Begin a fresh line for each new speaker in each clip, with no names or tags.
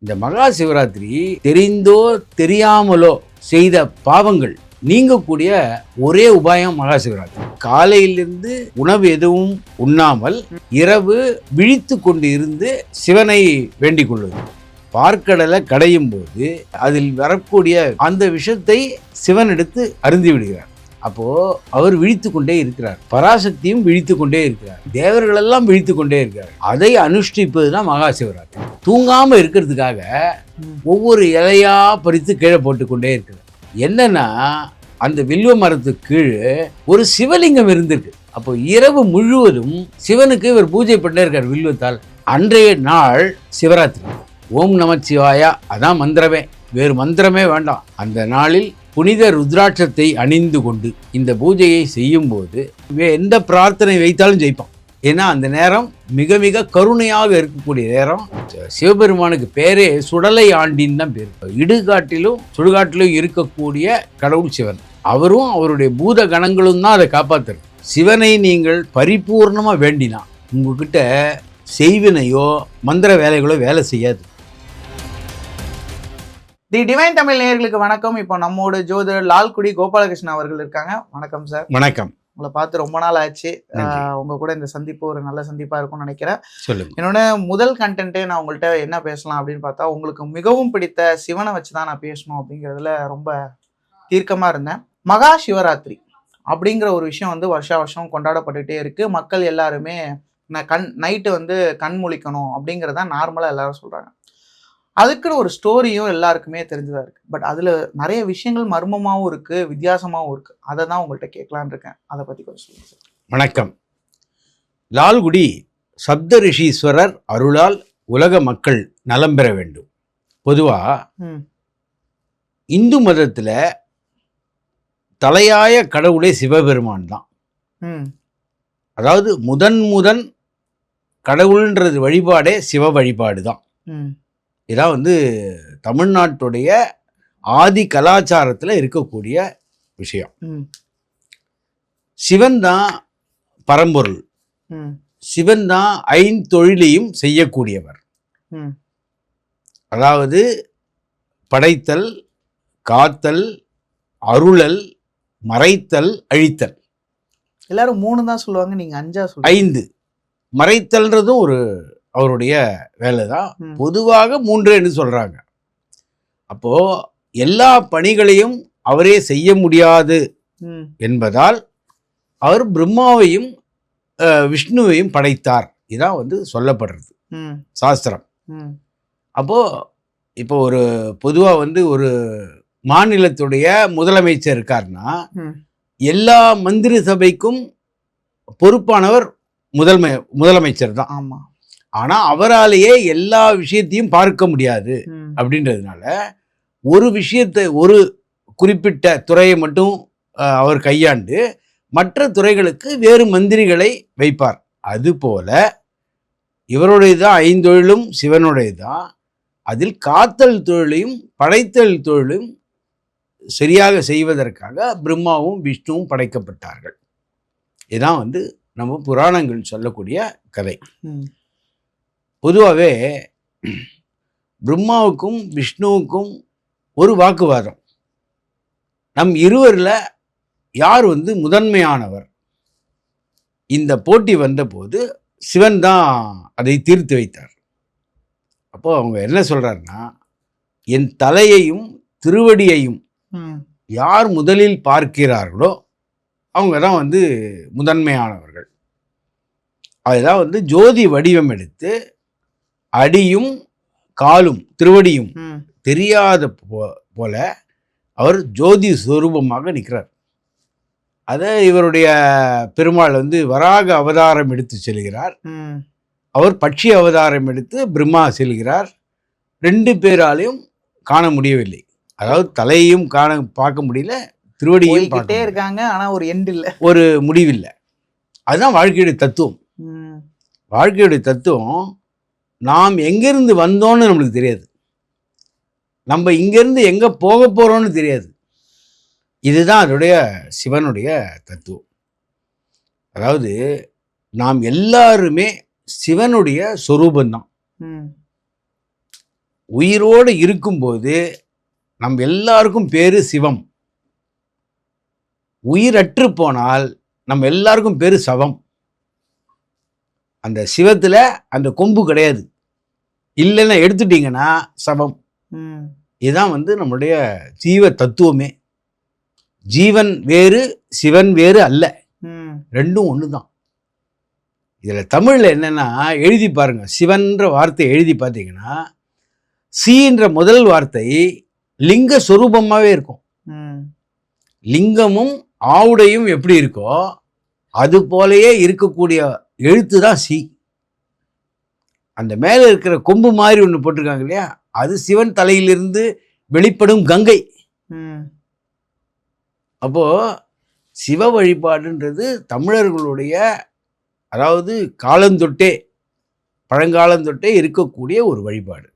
இந்த மகா சிவராத்திரி தெரிந்தோ தெரியாமலோ செய்த பாவங்கள் நீங்கக்கூடிய ஒரே உபாயம் மகா சிவராத்திரி. காலையிலிருந்து உணவு எதுவும் உண்ணாமல் இரவு விழித்து கொண்டு இருந்து சிவனை வேண்டிக் கொள்வது. பார்க்கடலை கடையும் போது அதில் வரக்கூடிய அந்த விஷத்தை சிவன் எடுத்து அருந்தி விடுகிறார். அப்போ அவர் விழித்து கொண்டே இருக்கிறார். பராசக்தியும் விழித்து கொண்டே இருக்கிறார். தேவர்கள் எல்லாம் விழித்து கொண்டே இருக்கிறார். அதை அனுஷ்டிப்பது தான் மகா சிவராத்திரி. தூங்காம இருக்கிறதுக்காக ஒவ்வொரு இலையா பறித்து கீழே போட்டு கொண்டே இருக்கிறார். என்னன்னா அந்த வில்வ மரத்துக்கு கீழே ஒரு சிவலிங்கம் இருந்திருக்கு. அப்போ இரவு முழுவதும் சிவனுக்கு இவர் பூஜை பண்ணே இருக்கார் வில்வத்தால். அன்றைய நாள் சிவராத்திரி. ஓம் நமச்சிவாயா அதான் மந்திரமே, வேறு மந்திரமே வேண்டாம். அந்த நாளில் புனித ருத்ராட்சத்தை அணிந்து கொண்டு இந்த பூஜையை செய்யும் போது எந்த பிரார்த்தனை வைத்தாலும் ஜெயிப்பான். ஏன்னா அந்த நேரம் மிக மிக கருணையாக இருக்கக்கூடிய நேரம். சிவபெருமானுக்கு பேரே சுடலை ஆண்டின்னு தான் பேர். இடுகாட்டிலும் சுடுகாட்டிலும் இருக்கக்கூடிய கடவுள் சிவன். அவரும் அவருடைய பூத கணங்களும் தான் அதை காப்பாற்றுறது. சிவனை நீங்கள் பரிபூர்ணமாக வேண்டினா உங்ககிட்ட செய்வினையோ மந்திர வேலைகளோ வேலை செய்யாது.
தி டிவைன் தமிழ் நேயர்களுக்கு வணக்கம். இப்போ நம்மோட ஜோதிடர் லால்குடி கோபாலகிருஷ்ணன் அவர்கள் இருக்காங்க. வணக்கம் சார்.
வணக்கம்.
உங்களை பார்த்து ரொம்ப நாள் ஆச்சு. உங்க கூட இந்த சந்திப்பு ஒரு நல்ல சந்திப்பா இருக்கும்னு நினைக்கிறேன்.
சொல்லுங்க.
என்னோட முதல் கண்டென்ட்டே நான் உங்கள்கிட்ட என்ன பேசலாம் அப்படின்னு பார்த்தா, உங்களுக்கு மிகவும் பிடித்த சிவனை வச்சு தான் நான் பேசணும் அப்படிங்கிறதுல ரொம்ப தீர்க்கமா இருந்தேன். மகா சிவராத்திரி அப்படிங்கிற ஒரு விஷயம் வந்து வருஷா வருஷம் கொண்டாடப்பட்டுட்டே இருக்கு. மக்கள் எல்லாருமே நைட்டு வந்து கண் முழிக்கணும் அப்படிங்கிறத நார்மலா எல்லாரும் சொல்றாங்க. அதுக்குன்னு ஒரு ஸ்டோரியும் எல்லாருக்குமே தெரிஞ்சதாக இருக்குது. பட் அதில் நிறைய விஷயங்கள் மர்மமாகவும் இருக்குது, வித்தியாசமாகவும் இருக்குது. அதை தான் உங்கள்கிட்ட கேட்கலான் இருக்கேன். அதை பற்றி கொஞ்சம் சொல்லுங்கள் சார்.
வணக்கம். லால்குடி சப்த ரிஷீஸ்வரர் அருளால் உலக மக்கள் நலம் பெற வேண்டும். பொதுவாக இந்து மதத்தில் தலையாய கடவுளே சிவபெருமான் தான். அதாவது முதன் கடவுள்ன்றது வழிபாடே சிவ வழிபாடு தான். இதான் வந்து தமிழ்நாட்டுடைய ஆதி கலாச்சாரத்தில் இருக்கக்கூடிய விஷயம். சிவன் தான் பரம்பொருள். சிவன் தான் ஐந்தொழிலையும் செய்யக்கூடியவர். அதாவது படைத்தல், காத்தல், அருளல், மறைத்தல், அழித்தல்.
எல்லாரும் 3 தான் சொல்லுவாங்க, நீங்க 5 சொல்லுங்க.
5. மறைத்தல்ன்றதும் ஒரு அவருடைய வேலை தான். பொதுவாக 3 சொல்றாங்க. அப்போ எல்லா பணிகளையும் அவரே செய்ய முடியாது என்பதால் அவர் பிரம்மாவையும் விஷ்ணுவையும் படைத்தார். இதான் வந்து சொல்லப்படுறது சாஸ்திரம். அப்போ இப்போ ஒரு பொதுவாக வந்து ஒரு மாநிலத்துடைய முதலமைச்சர் இருக்காருன்னா எல்லா மந்திரி சபைக்கும் பொறுப்பானவர் முதலமைச்சர் தான்.
ஆமா.
ஆனா அவராலேயே எல்லா விஷயத்தையும் பார்க்க முடியாது. அப்படின்றதுனால ஒரு விஷயத்தை, ஒரு குறிப்பிட்ட துறையை மட்டும் அவர் கையாண்டு மற்ற துறைகளுக்கு வேறு மந்திரிகளை வைப்பார். அதுபோல இவருடைய தான் 5 தொழிலும் சிவனுடைய தான். அதில் காத்தல் தொழிலையும் படைத்தல் தொழிலும் சரியாக செய்வதற்காக பிரம்மாவும் விஷ்ணுவும் படைக்கப்பட்டார்கள். இதுதான் வந்து நம்ம புராணங்கள் சொல்லக்கூடிய கதை. பொதுவாகவே பிரம்மாவுக்கும் விஷ்ணுவுக்கும் ஒரு வாக்குவாதம். நம் இருவரில் யார் வந்து முதன்மையானவர்? இந்த போட்டி வந்தபோது சிவன் தான் அதை தீர்த்து வைத்தார். அப்போ அவங்க என்ன சொல்றாருன்னா, என் தலையையும் திருவடியையும் யார் முதலில் பார்க்கிறார்களோ அவங்க தான் வந்து முதன்மையானவர்கள். அதுதான் வந்து ஜோதி வடிவம் எடுத்து அடியும் காலும் திருவடியும் தெரியாத போல அவர் ஜோதி ஸ்வரூபமாக நிற்கிறார். அதை இவருடைய பெருமாள் வந்து வராக அவதாரம் எடுத்து செல்கிறார். அவர் பட்சி அவதாரம் எடுத்து பிரம்மா செல்கிறார். 2 பேராலையும் காண முடியவில்லை. அதாவது தலையையும் பார்க்க முடியல, திருவடியும் பார்த்துட்டே
இருக்காங்க. ஆனா ஒரு எண்ட் இல்லை, ஒரு
முடிவில்லை. அதுதான் வாழ்க்கையுடைய தத்துவம். வாழ்க்கையுடைய தத்துவம் நாம் எங்கேருந்து வந்தோன்னு நம்மளுக்கு தெரியாது. நம்ம இங்கேருந்து எங்கே போக போகிறோன்னு தெரியாது. இதுதான் அதோடைய சிவனுடைய தத்துவம். அதாவது நாம் எல்லாருமே சிவனுடைய சொரூபந்தான். உயிரோடு இருக்கும்போது நம்ம எல்லாருக்கும் பேரு சிவம். உயிரற்று போனால் நம்ம எல்லாருக்கும் பேரு சவம். அந்த சிவத்துல அந்த கொம்பு கிடையாது, இல்லைன்னா எடுத்துட்டீங்கன்னா சவம். இதுதான் வந்து நம்மளுடைய ஜீவ தத்துவமே. ஜீவன் வேறு சிவன் வேறு அல்ல, ரெண்டும் ஒண்ணுதான். இதுல தமிழ்ல என்னன்னா எழுதி பாருங்க, சிவன்ற வார்த்தை எழுதி பார்த்தீங்கன்னா சீன்ற முதல் வார்த்தை லிங்க சொரூபமாவே இருக்கும். லிங்கமும் ஆவுடையும் எப்படி இருக்கோ அது போலயே இருக்கக்கூடிய எழுத்து தான் சி. அந்த மேல இருக்கிற கொம்பு மாதிரி ஒண்ணு போட்டிருக்காங்க இல்லையா, அது சிவன் தலையிலிருந்து வெளிப்படும் கங்கை. அப்போ சிவ வழிபாடுன்றது தமிழர்களுடைய, அதாவது காலந்தொட்டே பழங்காலந்தொட்டே இருக்கக்கூடிய ஒரு வழிபாடு.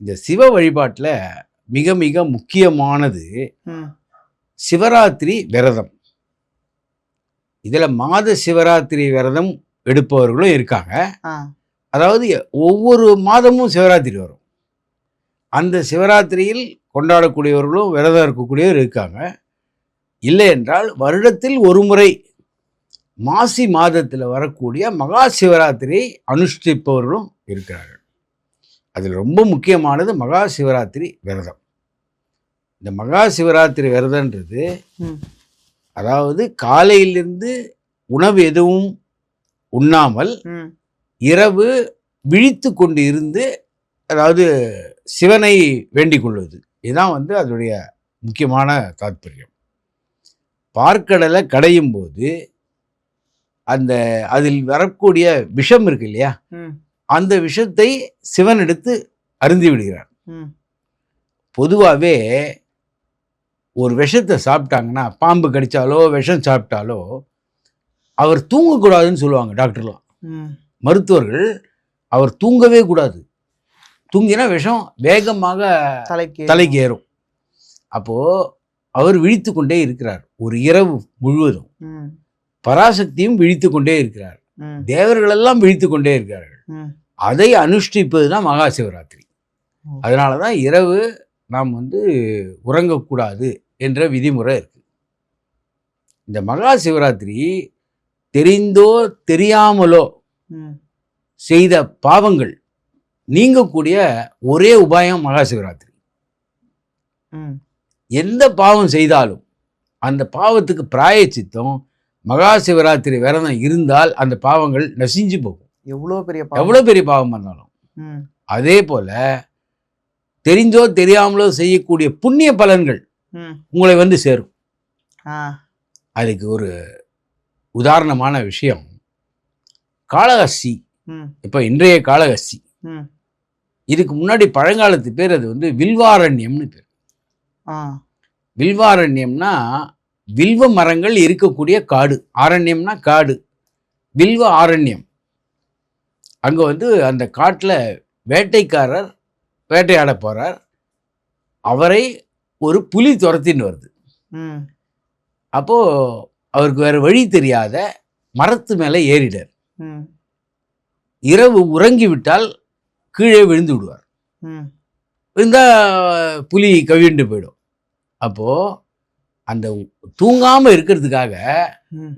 இந்த சிவ வழிபாட்டில் மிக மிக முக்கியமானது சிவராத்திரி விரதம். இதுல மாத சிவராத்திரி விரதம் எடுப்பவர்களும் இருக்காங்க. அதாவது ஒவ்வொரு மாதமும் சிவராத்திரி வரும், அந்த சிவராத்திரியில் கொண்டாடக்கூடியவர்களும் விரதம் இருக்கக்கூடியவர் இருக்காங்க. இல்லை என்றால் வருடத்தில் ஒரு முறை மாசி மாதத்தில் வரக்கூடிய மகா சிவராத்திரியை அனுஷ்டிப்பவர்களும் இருக்கிறார்கள். அதில் ரொம்ப முக்கியமானது மகா சிவராத்திரி விரதம். இந்த மகா சிவராத்திரி விரதன்றது அதாவது காலையிலிருந்து உணவு எதுவும் உண்ணாமல் இரவு விழித்து கொண்டு இருந்து, அதாவது சிவனை வேண்டிக் கொள்வது. இதுதான் வந்து அதனுடைய முக்கியமான தாற்பயம். பார்க்கடலை கடையும் போது அந்த அதில் வரக்கூடிய விஷம் இருக்கு இல்லையா, அந்த விஷத்தை சிவன் எடுத்து அருந்தி விடுகிறார். பொதுவாகவே ஒரு விஷத்தை சாப்பிட்டாங்கன்னா, பாம்பு கடிச்சாலோ விஷம் சாப்பிட்டாலோ அவர் தூங்கக்கூடாதுன்னு சொல்லுவாங்க டாக்டர்லாம், மருத்துவர்கள். அவர் தூங்கவே கூடாது, தூங்கினா விஷம் வேகமாக தலைக்கு ஏறும். அப்போ அவர் விழித்து கொண்டே இருக்கிறார் ஒரு இரவு முழுவதும். பராசக்தியும் விழித்து கொண்டே இருக்கிறார், தேவர்கள் எல்லாம் விழித்து கொண்டே இருக்கிறார்கள். அதை அனுஷ்டிப்பது தான் மகா சிவராத்திரி. அதனால தான் இரவு நாம் வந்து உறங்கக்கூடாது என்ற விதிமுறை இருக்கு. இந்த மகா சிவராத்திரி தெரிந்தோ தெரியாமலோ செய்த பாவங்கள் நீங்கக்கூடிய ஒரே உபாயம் மகா சிவராத்திரி. எந்த பாவம் செய்தாலும் அந்த பாவத்துக்கு பிராயச்சித்தம் மகா சிவராத்திரி விரதம் இருந்தால் அந்த பாவங்கள் நசிஞ்சு போகும். எவ்வளோ பெரிய பாவம் பண்ணாலும். அதே போல தெரிந்தோ தெரியாமலோ செய்யக்கூடிய புண்ணிய பலன்கள் உங்களை வந்து சேரும். அதுக்கு ஒரு உதாரணமான விஷயம் காளஹஸ்தி. இப்ப இன்றைய காளஹஸ்தி, இதுக்கு முன்னாடி பழங்காலத்து பேர் அது வந்து வில்வாரண்யம்னு பேர். வில்வாரண்யம்னா வில்வ மரங்கள் இருக்கக்கூடிய காடு. ஆரண்யம்னா காடு, வில்வ ஆரண்யம். அங்க வந்து அந்த காட்டுல வேட்டைக்காரர் வேட்டையாட போறார், அவரை ஒரு புலி துரத்தின்னு வருது. அப்போ அவருக்கு வேற வழி தெரியாத மரத்து மேல ஏறிடார். இரவு உறங்கி விட்டால் கீழே விழுந்து விடுவார். விழுந்தா புலி கவிழ்ந்து போயிடும். அப்போ அந்த தூங்காம இருக்கிறதுக்காக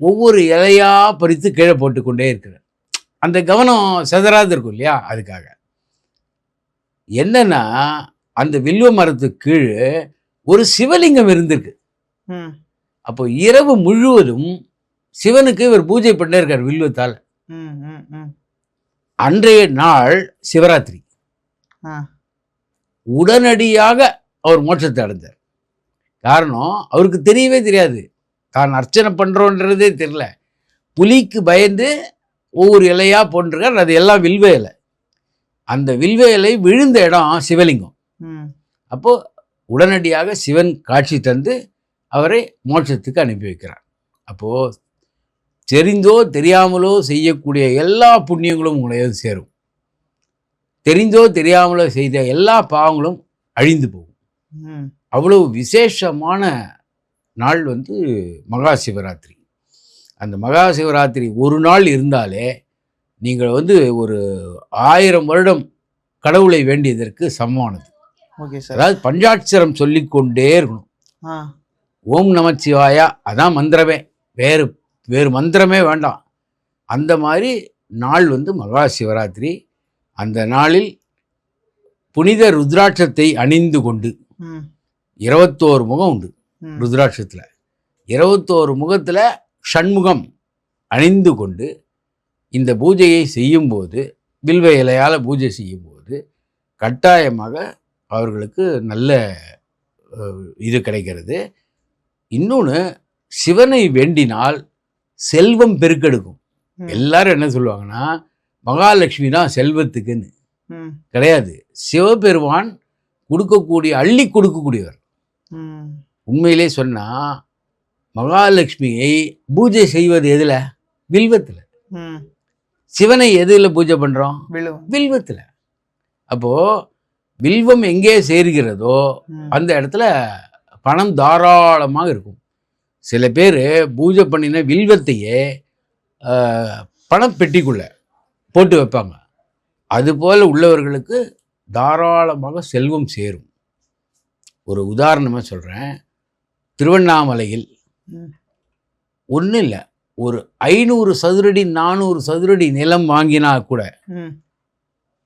ஒவ்வொரு இலையா பறித்து கீழே போட்டு கொண்டே இருக்கிறார். அந்த கவனம் செதறாது இருக்கும் இல்லையா, அதுக்காக. என்னன்னா அந்த வில்வ மரத்துக்கு கீழே ஒரு சிவலிங்கம் இருந்திருக்கு. அப்போ இரவு முழுவதும் சிவனுக்கு இவர் பூஜை பண்ணே இருக்கார் வில்வத்தால். அன்றைய நாள் சிவராத்திரி. உடனடியாக அவர் மோட்சத்தை அடைந்தார். காரணம், அவருக்கு தெரியவே தெரியாது, தான் அர்ச்சனை பண்றோன்றதே தெரியல. புலிக்கு பயந்து ஒவ்வொரு இலையா போன்றிருக்கார். அது எல்லாம் வில்வ இலை. அந்த வில்வ இலை விழுந்த இடம் சிவலிங்கம். அப்போ உடனடியாக சிவன் காட்சி தந்து அவரை மோட்சத்துக்கு அனுப்பி வைக்கிறார். அப்போ தெரிந்தோ தெரியாமலோ செய்யக்கூடிய எல்லா புண்ணியங்களும் உங்களை சேரும். தெரிந்தோ தெரியாமலோ செய்த எல்லா பாவங்களும் அழிந்து போகும். அவ்வளவு விசேஷமான நாள் வந்து மகா சிவராத்திரி. அந்த மகா சிவராத்திரி ஒரு நாள் இருந்தாலே நீங்கள் வந்து ஒரு 1000 வருடம் கடவுளை வேண்டியதற்கு சமமானது.
Okay sir.
அதாவது பஞ்சாட்சரம் சொல்லிக்கொண்டே இருக்கணும்.
ஆ
ஓம் நமச்சிவாயா அதான் மந்திரமே, வேறு வேறு மந்திரமே வேண்டாம். அந்த மாதிரி நாள் வந்து மகா சிவராத்திரி. அந்த நாளில் புனித ருத்ராட்சத்தை அணிந்து கொண்டு,
ம்
21 முகம் உண்டு
ம்
ருத்ராட்சத்தில், 21 முகத்தில் ஷண்முகம் அணிந்து கொண்டு இந்த பூஜையை செய்யும்போது, வில்வ இலையால் பூஜை செய்யும்போது கட்டாயமாக அவர்களுக்கு நல்ல இது கிடைக்கிறது. இன்னொன்று, சிவனை வேண்டினால் செல்வம் பெருக்கெடுக்கும்.
ம்.
எல்லாரும் என்ன சொல்லுவாங்கன்னா மகாலட்சுமி தான் செல்வத்துக்குன்னு.
ம்
கிடையாது. சிவபெருமான் கொடுக்கக்கூடிய அள்ளி கொடுக்கக்கூடியவர்.
ம்
உண்மையிலே சொன்னால் மகாலட்சுமியை பூஜை செய்வது எதில்? வில்வத்தில்.
ம்
சிவனை எதில் பூஜை பண்ணுறோம்?
விழுவும்.
வில்வத்தில். அப்போது வில்வம் எங்கே சேர்கிறதோ
ம்
அந்த இடத்துல பணம் தாராளமாக இருக்கும். சில பேர் பூஜை பண்ணின வில்வத்தையே பணப்பெட்டிக்குள்ள போட்டு வைப்பாங்க. அதுபோல் உள்ளவர்களுக்கு தாராளமாக செல்வம் சேரும். ஒரு உதாரணமாக சொல்கிறேன். திருவண்ணாமலையில்
ம்
ஒன்றும் இல்லை, ஒரு 500 சதுரடி 400 சதுரடி நிலம் வாங்கினா கூட
ம்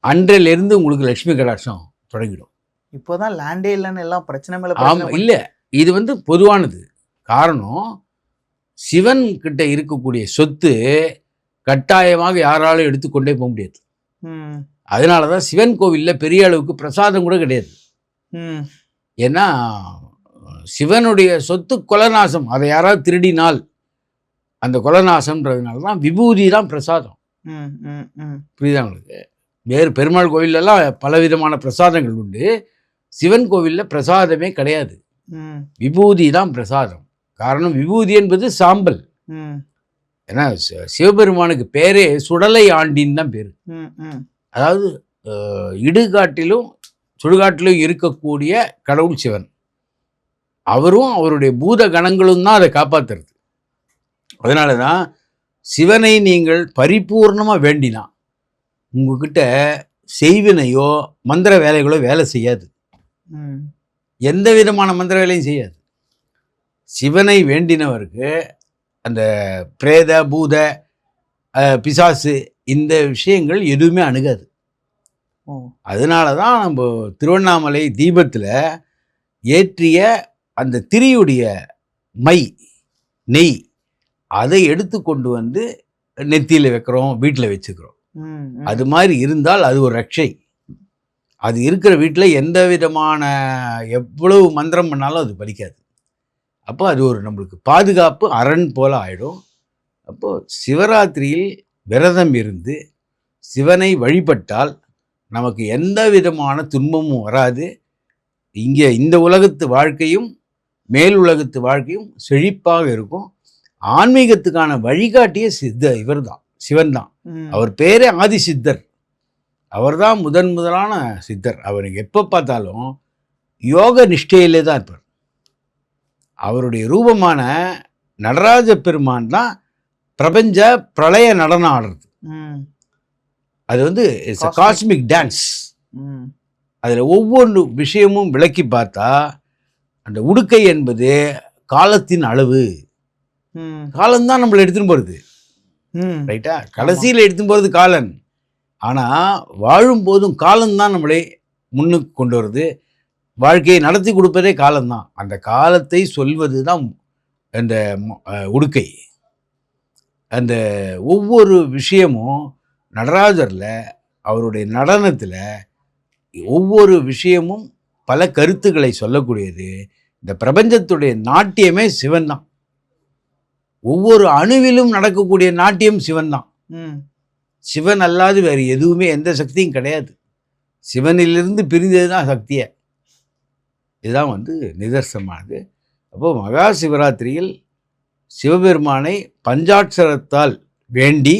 அன்றிலிருந்து உங்களுக்கு லட்சுமி கடாட்சம் தொடங்கிடும்.
இப்போதான் லேண்டே இல்லைன்னு எல்லாம் பிரச்சனை மேல
ஆமாம்,
பிரச்சனை
இல்லை, இது வந்து பொதுவானது. காரணம், சிவன் கிட்ட இருக்கக்கூடிய சொத்து கட்டாயமாக யாராலும் எடுத்துக்கொண்டே போக முடியாது.
ம்
அதனால தான் சிவன் கோவிலில் பெரிய அளவுக்கு பிரசாதம் கூட கிடையாது.
ம்
ஏன்னா சிவனுடைய சொத்து கொலநாசம். அதை யாராவது திருடினால் அந்த கொலநாசம்ன்றதுனால தான் விபூதி தான் பிரசாதம்.
ம் ம் ம்
புரியுதா உங்களுக்கு? வேறு பெருமாள் கோவிலெல்லாம் பலவிதமான பிரசாதங்கள் உண்டு. சிவன் கோவிலில் பிரசாதமே கிடையாது.
ம்
விபூதி தான் பிரசாதம். காரணம், விபூதி என்பது சாம்பல்.
ம்
ஏன்னா சிவபெருமானுக்கு பேரே சுடலை ஆண்டின்னு தான் பேர்.
ம் ம்
அதாவது இடுகாட்டிலும் சுடுகாட்டிலும் இருக்கக்கூடிய கடவுள் சிவன். அவரும் அவருடைய பூத கணங்களும் தான் அதை காப்பாற்றுறது. அதனால தான் சிவனை நீங்கள் பரிபூர்ணமாக வேண்டினா உங்ககிட்ட செய்வினையோ மந்திர வேலைகளோ வேலை செய்யாது.
ம்
எந்த விதமான மந்திர வேலையும் செய்யாது. சிவனை வேண்டினவருக்கு அந்த பிரேத பூத பிசாசு இந்த விஷயங்கள் எதுவுமே அணுகாது.
ஓ
அதனால தான் நம்ம திருவண்ணாமலை தீபத்தில் ஏற்றிய அந்த திரியுடைய மை நெய் அதை எடுத்து கொண்டு வந்து நெத்தியில் வைக்கிறோம், வீட்டில் வச்சுக்கிறோம்.
ம்
அது மாதிரி இருந்தால் அது ஒரு ரட்சை. அது இருக்கிற வீட்டில் எந்த விதமான எவ்வளவு மந்திரம் பண்ணாலும் அது பலிக்காது. அப்போ அது ஒரு நம்மளுக்கு பாதுகாப்பு அரண் போல் ஆகிடும். அப்போது சிவராத்திரியில் விரதம் இருந்து சிவனை வழிபட்டால் நமக்கு எந்த விதமான துன்பமும் வராது. இங்கே இந்த உலகத்து வாழ்க்கையும் மேல் உலகத்து வாழ்க்கையும் செழிப்பாக இருக்கும். ஆன்மீகத்துக்கான வழிகாட்டிய இவர் தான், சிவன் தான்.
ம்
அவர் பேரே ஆதி சித்தர். அவர் தான் முதலான சித்தர். அவர் எப்போ பார்த்தாலும் யோக நிஷ்டையிலே தான் இருப்பார். அவருடைய ரூபமான நடராஜ பெருமான் தான் பிரபஞ்ச பிரளய நடனம் ஆடுறது.
ம்
அது வந்து இட்ஸ் அ காஸ்மிக் டான்ஸ்.
ம்
அதில் ஒவ்வொரு விஷயமும் விளக்கி பார்த்தா அந்த உடுக்கை என்பது காலத்தின் அளவு.
ம்
காலம்தான் நம்மளை எடுத்துன்னு போகிறது,
ம்
ரைட்டா? கடைசியில் எடுத்துன்னு போகிறது காலன். ஆனால் வாழும்போதும் காலம்தான் நம்மளை முன்னுக்கு கொண்டு வருது. வாழ்க்கையை நடத்தி கொடுப்பதே காலம்தான். அந்த காலத்தை சொல்வது தான் அந்த உடுக்கை. அந்த ஒவ்வொரு விஷயமும் நடராஜரில் அவருடைய நடனத்தில் ஒவ்வொரு விஷயமும் பல கருத்துக்களை சொல்லக்கூடியது. இந்த பிரபஞ்சத்துடைய நாட்டியமே சிவன் தான். ஒவ்வொரு அணுவிலும் நடக்கக்கூடிய நாட்டியம் சிவன் தான்.
ம்
சிவன் அல்லாது வேறு எதுவுமே எந்த சக்தியும் கிடையாது. சிவனிலிருந்து பிரிந்தது தான் சக்தியை. இதுதான் வந்து நிதர்சனமானது. அப்போது மகா சிவராத்திரியில் சிவபெருமானை பஞ்சாட்சரத்தால் வேண்டி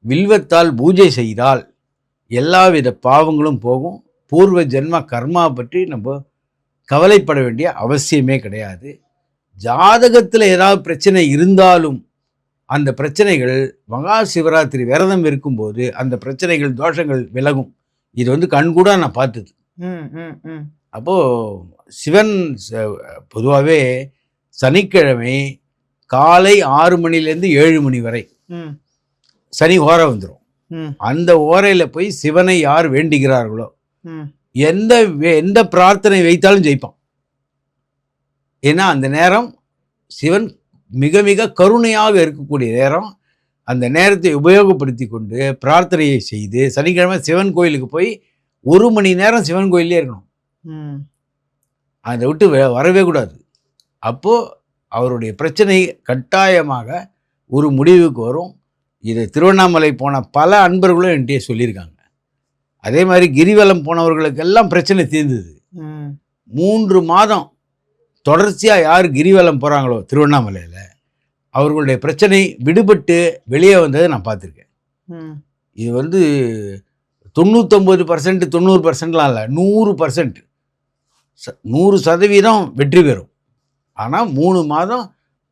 வில்வத்தால் பூஜை செய்தால் எல்லாவித பாவங்களும் போகும். பூர்வ ஜென்ம கர்மா பற்றி நம்ம கவலைப்பட வேண்டிய அவசியமே கிடையாது. ஜாதகத்தில் ஏதாவது பிரச்சனை இருந்தாலும் அந்த பிரச்சனைகள் மகா சிவராத்திரி விரதம் இருக்கும்போது அந்த பிரச்சனைகள் தோஷங்கள் விலகும். இது வந்து கண்கூடா நான் பார்த்தது.
ம், ம், ம்.
அப்போது சிவன் பொதுவாகவே சனிக்கிழமை காலை 6 மணிலேருந்து 7 மணி வரை
ம்,
சனி ஓரை வந்துடும்.
ம்,
அந்த ஓரையில் போய் சிவனை யார் வேண்டுகிறார்களோ
ம்.
எந்த பிரார்த்தனை வைத்தாலும் ஜெயிப்பான். ஏன்னா அந்த நேரம் சிவன் மிக மிக கருணையாக இருக்கக்கூடிய நேரம். அந்த நேரத்தை உபயோகப்படுத்தி கொண்டு பிரார்த்தனையை செய்து சனிக்கிழமை சிவன் கோயிலுக்கு போய் 1 மணி நேரம் சிவன் கோயிலே இருக்கணும்.
ம்.
அதை விட்டு வரவே கூடாது. அப்போது அவருடைய பிரச்சனை கட்டாயமாக ஒரு முடிவுக்கு வரும். இது திருவண்ணாமலை போன பல அன்பர்களும் என்கிட்டயே சொல்லியிருக்காங்க. அதே மாதிரி கிரிவலம் போனவர்களுக்கெல்லாம் பிரச்சனை தீர்ந்தது.
ம்.
3 மாதம் தொடர்ச்சியாக யார் கிரிவலம் போகிறாங்களோ திருவண்ணாமலையில் அவர்களுடைய பிரச்சனை விடுபட்டு வெளியே வந்ததை நான் பார்த்துருக்கேன்.
ம்.
இது வந்து 99% 90%லாம் இல்லை, 100%. 100% வெற்றி பெறும். ஆனால் 3 மாதம்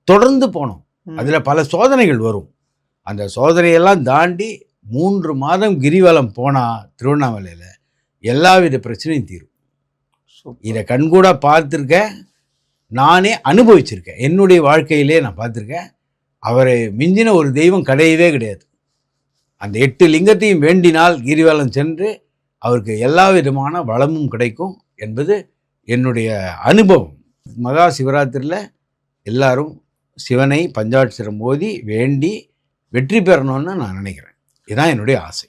தொடர்ந்து போனோம். அதில் பல சோதனைகள் வரும். அந்த சோதனையெல்லாம் தாண்டி 3 மாதம் கிரிவலம் போனால் திருவண்ணாமலையில் எல்லாவித பிரச்சனையும் தீரும். இதை கண்கூட பார்த்துருக்கேன், நானே அனுபவிச்சிருக்கேன். என்னுடைய வாழ்க்கையிலே நான் பார்த்துருக்கேன். அவரை மிஞ்சின ஒரு தெய்வம் கிடையவே கிடையாது. அந்த 8 லிங்கத்தையும் வேண்டினால் கிரிவலம் சென்று அவருக்கு எல்லா விதமான வளமும் கிடைக்கும் என்பது என்னுடைய அனுபவம். மகா சிவராத்திரியில் எல்லாரும் சிவனை பஞ்சாட்சரம் ஓதி வேண்டி வெற்றி பெறணும்னு நான் நினைக்கிறேன். இதுதான் என்னுடைய ஆசை.